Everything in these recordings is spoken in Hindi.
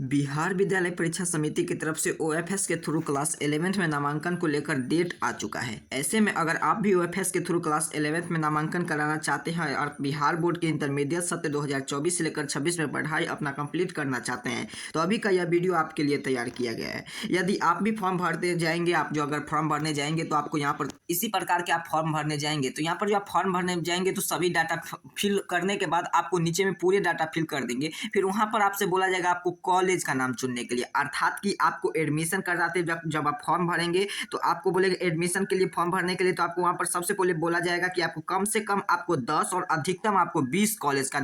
बिहार विद्यालय परीक्षा समिति की तरफ से ओएफएस के थ्रू क्लास 11th में नामांकन को लेकर डेट आ चुका है। ऐसे में अगर आप भी ओएफएस के थ्रू क्लास 11th में नामांकन कराना चाहते हैं और बिहार बोर्ड के इंटरमीडिएट सत्र 2024 से लेकर 26 में पढ़ाई अपना कंप्लीट करना चाहते हैं तो अभी का यह वीडियो आपके लिए तैयार किया गया है। यदि आप भी फॉर्म भरते जाएंगे, आप जो अगर फॉर्म भरने जाएंगे तो आपको यहाँ पर इसी प्रकार के आप फॉर्म भरने जाएंगे तो यहाँ पर जो आप फॉर्म भरने जाएंगे तो सभी डाटा फिल करने के बाद आपको नीचे में पूरे डाटा फिल कर देंगे। फिर वहाँ पर आपसे बोला जाएगा आपको कॉलेज का नाम चुनने के लिए, अर्थात कि आपको एडमिशन कराते जब आप फॉर्म भरेंगे तो आपको बोलेगा एडमिशन के लिए फॉर्म भरने के लिए, तो आपको वहाँ पर सबसे पहले बोला जाएगा कि आपको कम से कम आपको 10 और अधिकतम आपको 20 कॉलेज का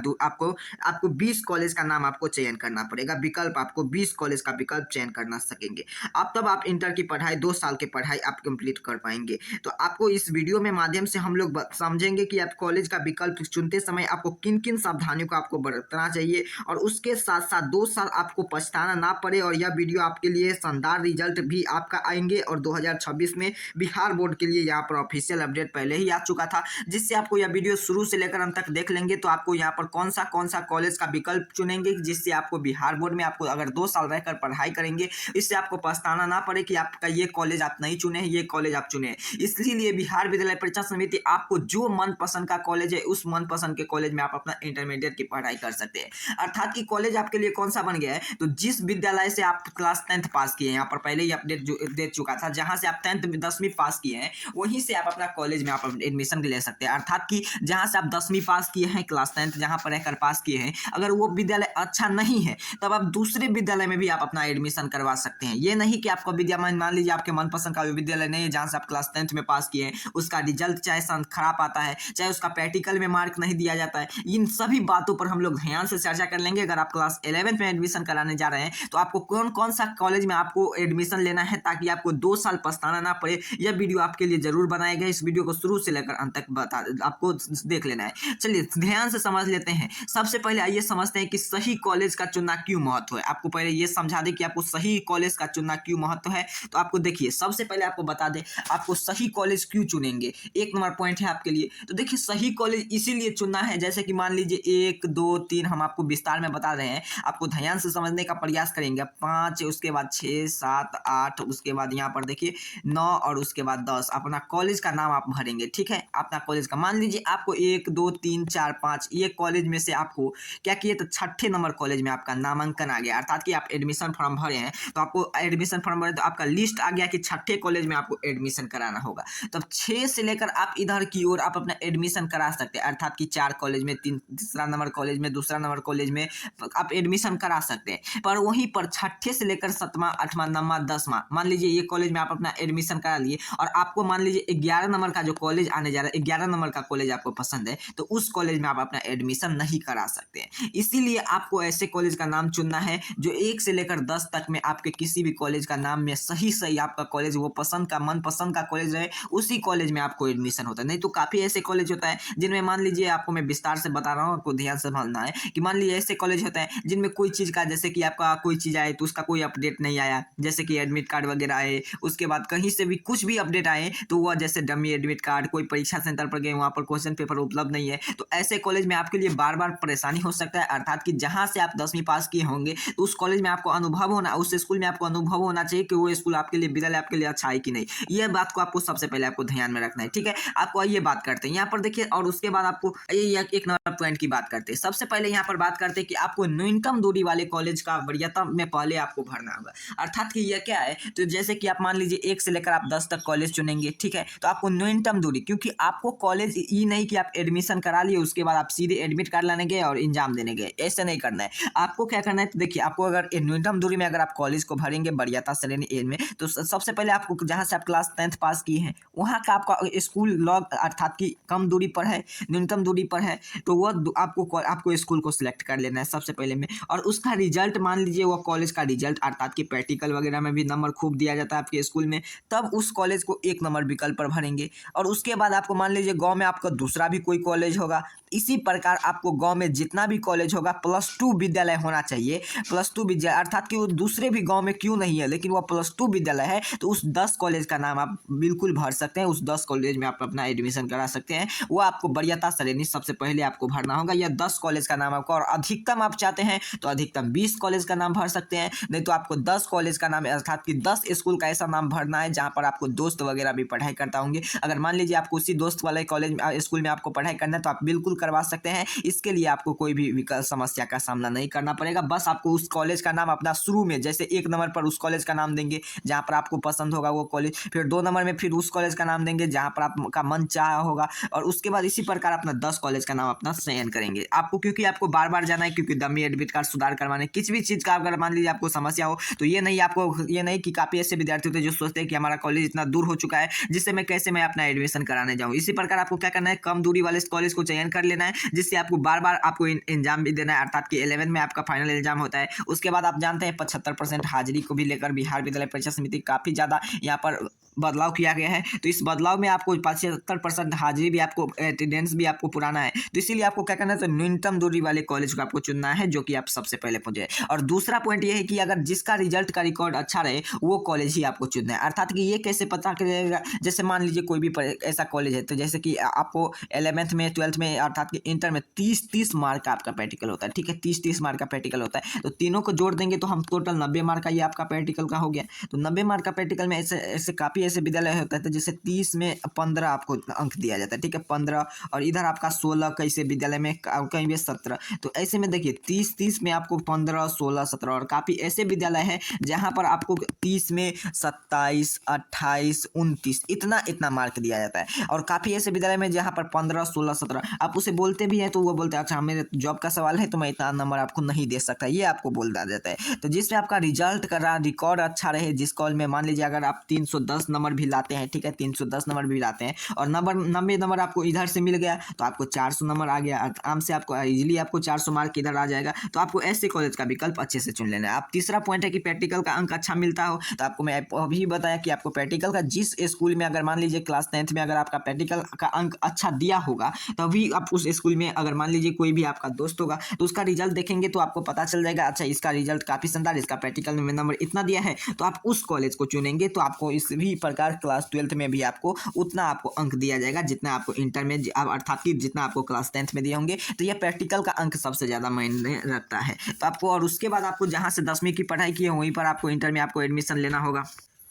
आपको 20 कॉलेज का नाम आपको चयन करना पड़ेगा। विकल्प आपको 20 कॉलेज का विकल्प चयन करना सकेंगे आप, तब आप इंटर की पढ़ाई 2 साल की पढ़ाई आप कंप्लीट कर पाएंगे। तो आपको इस वीडियो में माध्यम से हम लोग समझेंगे कि आप कॉलेज का विकल्प चुनते समय आपको किन किन सावधानियों को आपको बरतना चाहिए और उसके साथ साथ 2 साल आपको पछताना ना पड़े। और यह वीडियो आपके लिए शानदार रिजल्ट भी आपका आएंगे और 2026 में बिहार बोर्ड के लिए यहाँ पर ऑफिशियल अपडेट पहले ही आ चुका था, जिससे आपको यह वीडियो शुरू से लेकर अंत तक देख लेंगे तो आपको यहाँ पर कौन सा कॉलेज का विकल्प चुनेंगे जिससे आपको बिहार बोर्ड में आपको अगर 2 साल रहकर पढ़ाई करेंगे इससे आपको पछताना ना पड़े कि आपका ये कॉलेज आप नहीं चुने, ये कॉलेज आप चुने। इसलिए बिहार विद्यालय परीक्षा समिति आपको जो मनपसंद का कॉलेज है उस मनपसंद के कॉलेज में आप अपना इंटरमीडिएट की पढ़ाई कर सकते हैं। अर्थात कि कॉलेज आपके लिए कौन सा बन गया है, तो जिस विद्यालय से आप क्लास 10th पास किए, यहाँ पर पहले ही अपडेट दे चुका था, जहां से आप 10वीं पास किए हैं वहीं से आप अपना कॉलेज में आप एडमिशन ले सकते हैं। अर्थात कि जहां से आप 10वीं पास किए हैं, क्लास 10th जहां पर रहकर पास किए हैं, अगर वो विद्यालय अच्छा नहीं है तब आप दूसरे विद्यालय में भी आप अपना एडमिशन करवा सकते हैं। ये नहीं कि आपका विद्यालय, मान लीजिए आपके मनपसंद का विद्यालय नहीं है जहां से आप क्लास 10th में पास किए हैं, उसका रिजल्ट चाहे खराब आता है, चाहे उसका प्रैक्टिकल में मार्क नहीं दिया जाता है, इन सभी बातों पर हम लोग ध्यान से चर्चा कर लेंगे। अगर आप क्लास 11th में एडमिशन कराने जा रहे हैं तो आपको कौन सा कॉलेज में आपको एडमिशन लेना है ताकि आपको 2 साल पछताना ना पड़े, यह वीडियो आपके लिए जरूर बनाया गया। इस वीडियो को शुरू से लेकर अंत तक आपको देख लेना है। चलिए ध्यान से समझ लेते हैं। सबसे पहले आइए समझते हैं कि सही कॉलेज का चुनना क्यों महत्व है। आपको पहले यह समझा दें कि आपको सही कॉलेज का चुनना क्यों महत्व है। तो आपको देखिए, सबसे पहले आपको बता दें आपको सही कॉलेज क्यों चुनेंगे, 1 नंबर पॉइंट है आपके लिए। तो देखिए, सही कॉलेज इसीलिए चुनना है, जैसे कि मान लीजिए 1 2 3 हम आपको विस्तार में बता रहे हैं, आपको ध्यान से समझने का प्रयास करेंगे। 5, उसके बाद 6, 7, 8, उसके बाद यहाँ पर देखिए 9 और उसके बाद 10 अपना कॉलेज का नाम आप भरेंगे। ठीक है, अपना कॉलेज का मान लीजिए आपको 1 2 3 4 5 ये कॉलेज में से आपको क्या किए, तो 6ठे नंबर कॉलेज में आपका नामांकन आ गया। अर्थात कि आप एडमिशन फॉर्म भरे हैं तो आपको एडमिशन फॉर्म भरे तो आपका लिस्ट आ गया कि 6ठे कॉलेज में आपको एडमिशन कराना होगा। तब 6 से लेकर आप इधर की ओर आप अपना एडमिशन करा सकते हैं। अर्थात कि 4 कॉलेज में, तीसरा नंबर कॉलेज में, दूसरा नंबर कॉलेज में आप एडमिशन करा सकते हैं। पर वहीं पर 6ठे से लेकर 7वां 8वां 9वां 10वां, मान लीजिए ये कॉलेज में आप अपना एडमिशन करा लिए और आपको मान लीजिए 11 नंबर का जो कॉलेज आने जा रहा है, 11 नंबर का कॉलेज आपको पसंद है, तो उस कॉलेज में आप अपना एडमिशन नहीं करा सकते हैं। इसीलिए आपको ऐसे कॉलेज का नाम चुनना है जो 1 से लेकर 10 तक में आपके किसी भी कॉलेज का नाम में सही आपका कॉलेज वो मनपसंद का कॉलेज रहे, उसी कॉलेज में आपको एडमिशन होता है। नहीं तो काफी ऐसे कॉलेज होता है जिनमें, मान लीजिए आपको मैं विस्तार से बता रहा हूँ, आपको ध्यान से समझना है कि मान लीजिए ऐसे कॉलेज होते हैं जिनमें कोई चीज का, जैसे कि आपका कोई चीज आए तो उसका कोई अपडेट नहीं आया, जैसे कि एडमिट कार्ड वगैरह आए, उसके बाद कहीं से भी कुछ भी अपडेट आए तो वह जैसे डमी एडमिट कार्ड, कोई परीक्षा सेंटर पर गए वहां पर क्वेश्चन पेपर उपलब्ध नहीं है, तो ऐसे कॉलेज में आपके लिए बार बार परेशानी हो सकता है। अर्थात कि जहां से आप 10वीं पास किए होंगे तो उस कॉलेज में आपको अनुभव होना, उस स्कूल में आपको अनुभव होना चाहिए कि वो स्कूल आपके लिए, विद्यालय आपके लिए अच्छा है कि नहीं। यह बात को आपको सबसे पहले आपको ध्यान में रखना है। ठीक है, आपको ये बात करते हैं यहाँ पर देखिए, और उसके बाद आपको ये 1 नंबर पॉइंट की बात करते हैं। सबसे पहले यहाँ पर बात करते हैं कि आपको न्यूनतम दूरी वाले कॉलेज का वरीयता में पहले आपको भरना होगा। अर्थात कि यह क्या है, तो जैसे कि आप मान लीजिए 1 से लेकर आप 10 तक कॉलेज चुनेंगे, ठीक है, तो आपको न्यूनतम दूरी, क्योंकि आपको कॉलेज ये नहीं कि आप एडमिशन करा लिए उसके बाद आप सीधे एडमिट कार्ड लाने गए और एग्जाम देने गए, ऐसे नहीं करना है। आपको क्या करना है, तो देखिए, आपको अगर न्यूनतम दूरी में अगर आप कॉलेज को भरेंगे वरीयता श्रेणी ए में, तो सबसे पहले आपको जहां से आप क्लास 10th पास किए हैं वहां का आपका स्कूल लॉग, अर्थात की कम दूरी पर है, न्यूनतम दूरी पर है, तो वह आपको स्कूल को सिलेक्ट कर लेना है सबसे पहले में। और उसका रिजल्ट, मान लीजिए वो कॉलेज का रिजल्ट, अर्थात कि प्रैक्टिकल वगैरह में भी नंबर खूब दिया जाता है आपके स्कूल में, तब उस कॉलेज को 1 नंबर विकल्प पर भरेंगे। और उसके बाद आपको मान लीजिए गांव में आपका दूसरा भी कोई कॉलेज होगा, इसी प्रकार आपको गांव में जितना भी कॉलेज होगा +2 विद्यालय होना चाहिए। +2 विद्यालय, अर्थात कि वो दूसरे भी गांव में क्यों नहीं है लेकिन वह +2 विद्यालय है, तो उस 10 कॉलेज का नाम आप बिल्कुल भर सकते हैं, उस 10 कॉलेज में आप अपना एडमिशन करा सकते हैं। वो आपको वरीयता श्रेणी सबसे पहले आपको भरना होगा, या 10 कॉलेज का नाम आपको, और अधिकतम आप चाहते हैं तो अधिकतम 20 कॉलेज का नाम भर सकते हैं, नहीं तो आपको 10 कॉलेज का नाम अर्थात कि 10 स्कूल का ऐसा नाम भरना है जहाँ पर आपको दोस्त वगैरह भी पढ़ाई करता होंगे। अगर मान लीजिए आपको उसी दोस्त वाले कॉलेज स्कूल में आपको पढ़ाई करना है तो आप बिल्कुल करवा सकते हैं। इसके लिए आपको कोई भी समस्या का सामना नहीं करना पड़ेगा। बस आपको उस कॉलेज का नाम अपना शुरू में जैसे 1 नंबर पर उस कॉलेज का नाम देंगे जहाँ पर आपको पसंद होगा वो कॉलेज, फिर 2 नंबर में फिर उस कॉलेज का नाम देंगे जहाँ पर आपका मन चाहा होगा, और उसके बाद इसी प्रकार अपना 10 कॉलेज का नाम अपना चयन करेंगे। आपको क्योंकि आपको बार बार जाना है, क्योंकि डमी एडमिट कार्ड सुधार करवाने, किसी भी चीज़ का अगर मान लीजिए आपको समस्या हो तो ये नहीं कि काफ़ी ऐसे विद्यार्थी होते हैं जो सोचते हैं कि हमारा कॉलेज इतना दूर हो चुका है जिससे मैं अपना एडमिशन कराने जाऊँ। इसी प्रकार आपको क्या करना है, कम दूरी वाले कॉलेज को चयन कर लेना है, जिससे आपको बार बार आपको एग्जाम भी देना है, अर्थात कि 11 में आपका फाइनल एग्जाम होता है। उसके बाद आप जानते हैं 75% हाजिरी को भी लेकर बिहार विद्यालय परीक्षा समिति काफ़ी ज़्यादा यहाँ पर बदलाव किया गया है। तो इस बदलाव में आपको 75% हाजिरी भी आपको, अटेंडेंस भी आपको पुराना है, तो इसीलिए आपको क्या करना है, तो न्यूनतम दूरी वाले कॉलेज को आपको चुनना है जो कि आप सबसे पहले पहुंचे। और दूसरा पॉइंट ये है कि अगर जिसका रिजल्ट का रिकॉर्ड अच्छा रहे वो कॉलेज ही आपको चुनना है। अर्थात कि ये कैसे पता करेगा, जैसे मान लीजिए कोई भी ऐसा कॉलेज है, तो जैसे कि आपको 11th में 12th में अर्थात कि इंटर में 30 मार्क का आपका प्रैक्टिकल होता है, ठीक है, 30 मार्क का प्रैक्टिकल होता है, तो तीनों को जोड़ देंगे तो हम टोटल 90 मार्क का ये आपका प्रैक्टिकल का हो गया। तो 90 मार्क का प्रैक्टिकल में ऐसे काफ़ी ऐसे विद्यालय होता है, तो जैसे 30 में 15 आपको अंक दिया जाता है, ठीक है, 15, और इधर आपका 16, कैसे विद्यालय में कहीं भी 17। तो ऐसे में देखिए 30 में आपको 15, 16, 17, और काफ़ी ऐसे विद्यालय हैं जहाँ पर आपको 30 में 27, 28, 29 इतना मार्क दिया जाता है, और काफ़ी ऐसे विद्यालय में जहाँ पर 15, 16, 17 आप उसे बोलते भी हैं तो वो बोलते हैं अच्छा मेरे जॉब का सवाल है तो मैं इतना नंबर आपको नहीं दे सकता, ये आपको बोल दिया जाता है। तो जिसमें आपका रिजल्ट का रिकॉर्ड अच्छा रहे, जिस कॉल में मान लीजिए अगर आप 310 नंबर भी लाते हैं, ठीक है, 310 नंबर भी लाते हैं, और 90 नंबर आपको इधर से मिल गया तो आपको 400 नंबर आ गया, आराम से आपको इजीली आपको 400 मार्क इधर आ जाएगा। तो आपको ऐसे कॉलेज का विकल्प अच्छे से चुन लेना है। अब तीसरा पॉइंट है कि प्रैक्टिकल का अंक अच्छा मिलता हो, तो आपको मैं अभी बताया कि आपको प्रैक्टिकल का जिस स्कूल में अगर मान लीजिए क्लास 10th में अगर आपका प्रैक्टिकल का अंक अच्छा दिया होगा तभी आप उस स्कूल में, अगर मान लीजिए कोई भी आपका दोस्त होगा तो उसका रिजल्ट देखेंगे तो आपको पता चल जाएगा अच्छा इसका रिजल्ट काफ़ी शानदार, इसका प्रैक्टिकल में नंबर इतना दिया है, तो आप उस कॉलेज को चुनेंगे। तो आपको इस भी प्रकार क्लास 12th में भी आपको उतना आपको अंक दिया जाएगा जितना आपको इंटर में, अर्थात कि जितना आपको क्लास 10th में दिए होंगे। तो यह प्रैक्टिकल का अंक सबसे ज़्यादा मायने रखता है। तो आपको, और उसके बाद आपको जहाँ से 10वीं की पढ़ाई की है वहीं पर आपको इंटर में आपको एडमिशन लेना होगा,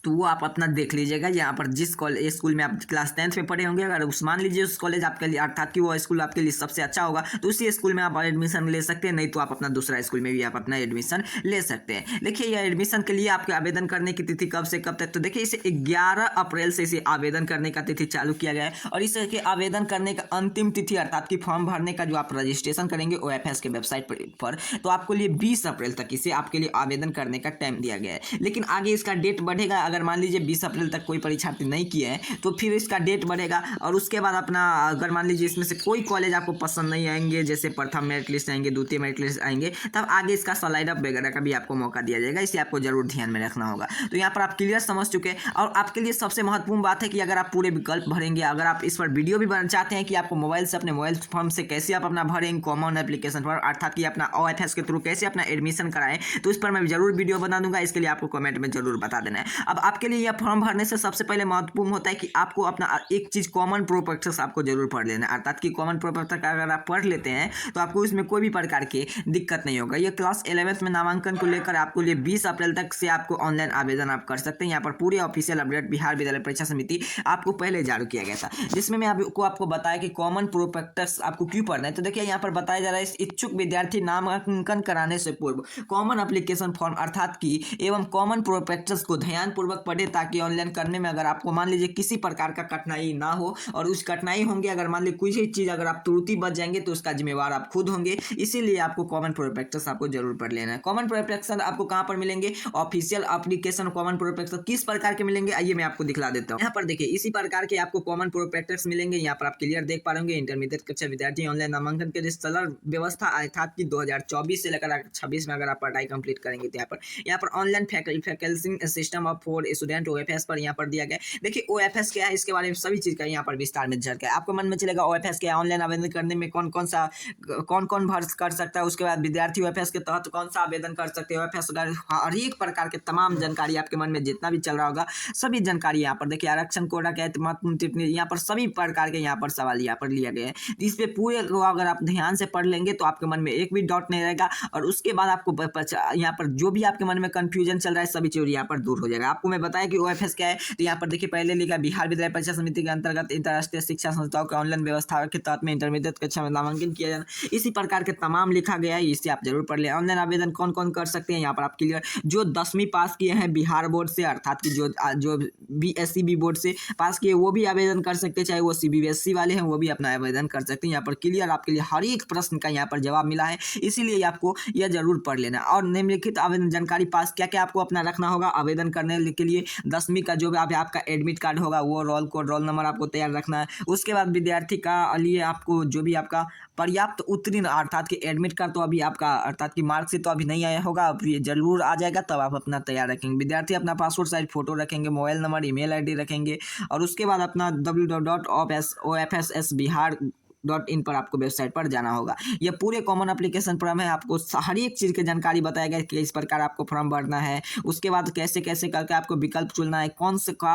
तो वो आप अपना देख लीजिएगा। यहाँ पर जिस कॉलेज स्कूल में आप क्लास 10th में पढ़े होंगे, अगर उस मान लीजिए उस कॉलेज आपके लिए, अर्थात कि वो स्कूल आपके लिए सबसे अच्छा होगा तो उसी स्कूल में आप एडमिशन ले सकते हैं, नहीं तो आप अपना दूसरा स्कूल में भी आप अपना एडमिशन ले सकते हैं। देखिए यह एडमिशन के लिए आपके आवेदन करने की तिथि कब से कब तक, तो देखिए इसे 11 अप्रैल से इसे आवेदन करने का तिथि चालू किया गया है, और इसके आवेदन करने का अंतिम तिथि अर्थात कि फॉर्म भरने का जो आप रजिस्ट्रेशन करेंगे OFS के वेबसाइट पर तो आपको लिए 20 अप्रैल तक इसे आपके लिए आवेदन करने का टाइम दिया गया है। लेकिन आगे इसका डेट बढ़ेगा, अगर मान लीजिए 20 अप्रैल तक कोई परीक्षार्थी नहीं किए हैं तो फिर इसका डेट बढ़ेगा, और उसके बाद अपना, अगर मान लीजिए इसमें से कोई कॉलेज आपको पसंद नहीं आएंगे, जैसे प्रथम मेरिट लिस्ट आएंगे, द्वितीय मेरिट लिस्ट आएंगे, तब आगे इसका स्लाइड अप वगैरह का भी आपको मौका दिया जाएगा। इसे आपको जरूर ध्यान में रखना होगा। तो यहाँ पर आप क्लियर समझ चुके हैं। और आपके लिए सबसे महत्वपूर्ण बात है कि अगर आप पूरे विकल्प भरेंगे, अगर आप इस पर वीडियो भी चाहते हैं कि आपको मोबाइल से, अपने मोबाइल फॉर्म से कैसे आप अपना भरेंगे कॉमन एप्लीकेशन पर, अर्थात कि अपना OFS के थ्रू कैसे अपना एडमिशन कराएं, तो इस पर मैं जरूर वीडियो बना दूंगा। इसके लिए आपको कमेंट में जरूर बता देना है। अब आपके लिए यह फॉर्म भरने से सबसे पहले महत्वपूर्ण होता है कि आपको अपना एक चीज़ कॉमन प्रोस्पेक्टस आपको जरूर पढ़ लेना है, अर्थात कि कॉमन प्रोस्पेक्टस अगर आप पढ़ लेते हैं तो आपको इसमें कोई भी प्रकार की दिक्कत नहीं होगा। ये क्लास 11th में नामांकन को लेकर आपको लिए 20 अप्रैल तक से आपको ऑनलाइन आवेदन आप कर सकते हैं। यहाँ पर पूरे ऑफिशियल अपडेट बिहार विद्यालय परीक्षा समिति आपको पहले जारी किया गया था, जिसमें मैं आपको बताया कि कॉमन प्रोस्पेक्टस आपको क्यों पढ़ना है। तो देखिए यहाँ पर बताया जा रहा है इच्छुक विद्यार्थी नामांकन कराने से पूर्व कॉमन एप्लीकेशन फॉर्म अर्थात कि एवं कॉमन प्रोस्पेक्टस को ध्यानपूर्वक पढ़े, ताकि ऑनलाइन करने में अगर आपको मान लीजिए किसी प्रकार का कठिनाई ना हो, और उस कठिनाई होंगे अगर मान लीजिए कोई चीज़ अगर आप त्रुटि बच जाएंगे तो उसका जिम्मेवार आप खुद होंगे। इसीलिए आपको कॉमन प्रोस्पेक्टस आपको जरूर पढ़ लेना है। कॉमन प्रोस्पेक्टस आपको कहाँ पर मिलेंगे, ऑफिशियल एप्लीकेशन कॉमन प्रोस्पेक्टस किस प्रकार के मिलेंगे आइए मैं आपको दिखला देता हूँ। यहाँ पर देखिए इसी प्रकार के आपको कॉमन प्रोस्पेक्टस मिलेंगे। यहाँ पर आप क्लियर देख पा रहे इंटरमीडिएट कक्षा विद्यार्थी ऑनलाइन नामांकन के लिए सरल व्यवस्था अर्थात कि 2024 से लेकर 26 में अगर आप पढ़ाई कंप्लीट करेंगे तो यहाँ पर online faculty system of for student OFS पर यहाँ पर दिया गया है। देखिए OFS क्या है, इसके बारे में सभी चीज़ का यहाँ पर विस्तार में झलक है। आपको मन में चलेगा OFS क्या है, ऑनलाइन आवेदन करने में कौन कौन भर कर सकता है, उसके बाद विद्यार्थी OFS के तहत कौन सा आवेदन कर सकते हैं, OFS हर एक प्रकार के तमाम जानकारी आपके मन में जितना भी चल रहा होगा सभी जानकारी यहाँ पर देखिए। आरक्षण कोटा क्या है, महत्वपूर्ण टिप्पणी, यहाँ पर सभी प्रकार के यहाँ पर सवाल यहाँ पर लिया गया है। इस पे पूरे को अगर आप ध्यान से पढ़ लेंगे तो आपके मन में एक भी डाउट नहीं रहेगा और उसके बाद आपको यहाँ पर जो भी आपके मन में कंफ्यूजन चल रहा है सभी चीज यहाँ पर दूर हो जाएगा। आपको मैं बताया कि OFS क्या है, तो यहाँ पर देखिए पहले लिखा बिहार विद्यालय परीक्षा समिति के अंतर्गत अंतर्राष्ट्रीय शिक्षा संस्थाओं के ऑनलाइन व्यवस्था के तहत में इंटरमीडिएट कक्षा में नामांकन किया जाना, इसी प्रकार के तमाम लिखा गया है, इससे आप जरूर पढ़ लें। ऑनलाइन आवेदन कौन कौन कर सकते हैं यहाँ पर आप क्लियर, जो 10वीं पास किए हैं बिहार बोर्ड से, अर्थात कि जो BSCB बोर्ड से पास किए वो भी आवेदन कर सकते हैं, चाहे वो CBSE वाले हैं वो भी अपना आवेदन कर सकते हैं। यहाँ पर क्लियर आपके लिए हर एक प्रश्न का यहाँ पर जवाब मिला है, इसीलिए आपको यह जरूर पढ़ लेना। और निम्नलिखित आवेदन जानकारी पास क्या क्या आपको अपना रखना होगा आवेदन करने के लिए, 10वीं का जो भी आपका एडमिट कार्ड होगा वो रोल कोड रोल नंबर आपको तैयार रखना है। उसके बाद विद्यार्थी का लिए आपको जो भी आपका पर्याप्त उत्तीर्ण, अर्थात कि एडमिट कार्ड तो अभी आपका अर्थात कि मार्क से तो अभी नहीं आया होगा, अब ये जरूर आ जाएगा तब आप अपना तैयार रखेंगे। विद्यार्थी अपना पासपोर्ट साइज फोटो रखेंगे, मोबाइल नंबर ईमेल ID रखेंगे और उसके बाद अपना www.ofsbihar.in पर आपको वेबसाइट पर जाना होगा। यह पूरे कॉमन एप्लीकेशन फॉर्म है, आपको हर एक चीज़ की जानकारी बताया गया कि इस प्रकार आपको फॉर्म भरना है, उसके बाद कैसे कैसे करके आपको विकल्प चुनना है, कौन से का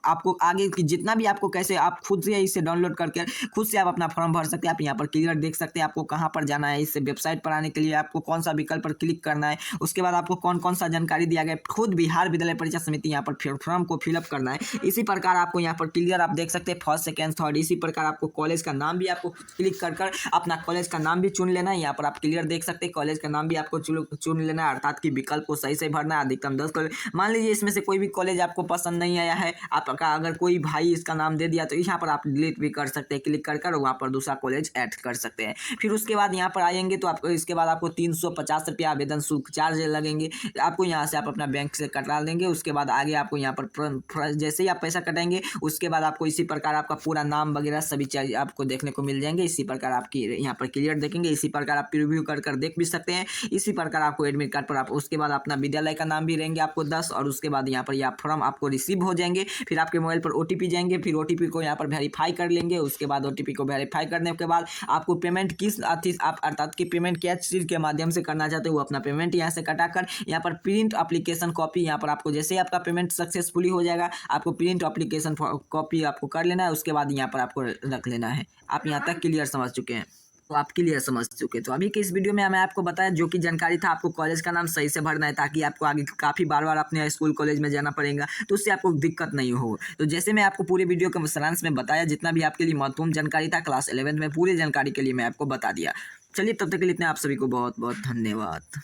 आपको आगे की जितना भी आपको कैसे आप खुद से इसे डाउनलोड करके खुद से आप अपना फॉर्म भर सकते हैं। आप यहाँ पर क्लियर देख सकते हैं आपको कहाँ पर जाना है, इस वेबसाइट पर आने के लिए आपको कौन सा विकल्प पर क्लिक करना है, उसके बाद आपको कौन कौन सा जानकारी दिया गया, खुद बिहार विद्यालय परीक्षा समिति यहाँ पर फॉर्म को फिलअप करना है। इसी प्रकार आपको यहाँ पर क्लियर आप देख सकते हैं फर्स्ट सेकेंड थर्ड, इसी प्रकार आपको कॉलेज का नाम भी आपको क्लिक कर अपना कॉलेज का नाम भी चुन लेना है। यहाँ पर आप क्लियर देख सकते हैं कॉलेज का नाम भी आपको चुन लेना है, अर्थात कि विकल्प को सही से भरना है। अधिकतम 10 कॉलेज, मान लीजिए इसमें से कोई भी कॉलेज आपको पसंद नहीं आया है, आपका अगर कोई भाई इसका नाम दे दिया तो यहाँ पर आप डिलीट भी कर सकते हैं, क्लिक कर वहाँ पर दूसरा कॉलेज ऐड कर सकते हैं। फिर उसके बाद यहाँ पर आएंगे तो आपको इसके बाद आपको 350 रुपया आवेदन शुल्क चार्ज लगेंगे, आपको यहाँ से आप अपना बैंक से कटा लेंगे। उसके बाद आगे आपको यहाँ पर जैसे ही आप पैसा कटाएंगे उसके बाद आपको इसी प्रकार आपका पूरा नाम वगैरह सभी चीज आपको देखने को मिल जाएंगे। इसी प्रकार आपकी यहाँ पर क्लियर देखेंगे, इसी प्रकार आप प्रीव्यू कर देख भी सकते हैं। इसी प्रकार आपको एडमिट कार्ड पर आप उसके बाद अपना विद्यालय का नाम भी रहेंगे आपको 10 और उसके बाद यहाँ पर यह फॉर्म आपको रिसीव हो जाएंगे। फिर आपके मोबाइल पर OTP जाएंगे, फिर OTP को यहाँ पर वेरीफाई कर लेंगे। उसके बाद OTP को वेरीफाई करने के बाद आपको पेमेंट किस आप अर्थात कि पेमेंट क्या चीज़ के माध्यम से करना चाहते हो वो अपना पेमेंट यहाँ से कटाकर यहाँ पर प्रिंट एप्लीकेशन कॉपी, यहाँ पर आपको जैसे आपका पेमेंट सक्सेसफुली हो जाएगा आपको प्रिंट एप्लीकेशन कॉपी आपको कर लेना है। उसके बाद यहाँ पर आपको रख लेना है। आप यहाँ तक क्लियर समझ चुके हैं, तो आप क्लियर समझ चुके। तो अभी के इस वीडियो में मैं आपको बताया जो कि जानकारी था, आपको कॉलेज का नाम सही से भरना है ताकि आपको आगे काफ़ी बार अपने स्कूल कॉलेज में जाना पड़ेगा, तो उससे आपको दिक्कत नहीं हो। तो जैसे मैं आपको पूरे वीडियो के सारांश में बताया, जितना भी आपके लिए महत्वपूर्ण जानकारी था क्लास 11 में पूरी जानकारी के लिए मैं आपको बता दिया। चलिए तब तक के लिए इतने आप सभी को बहुत बहुत धन्यवाद।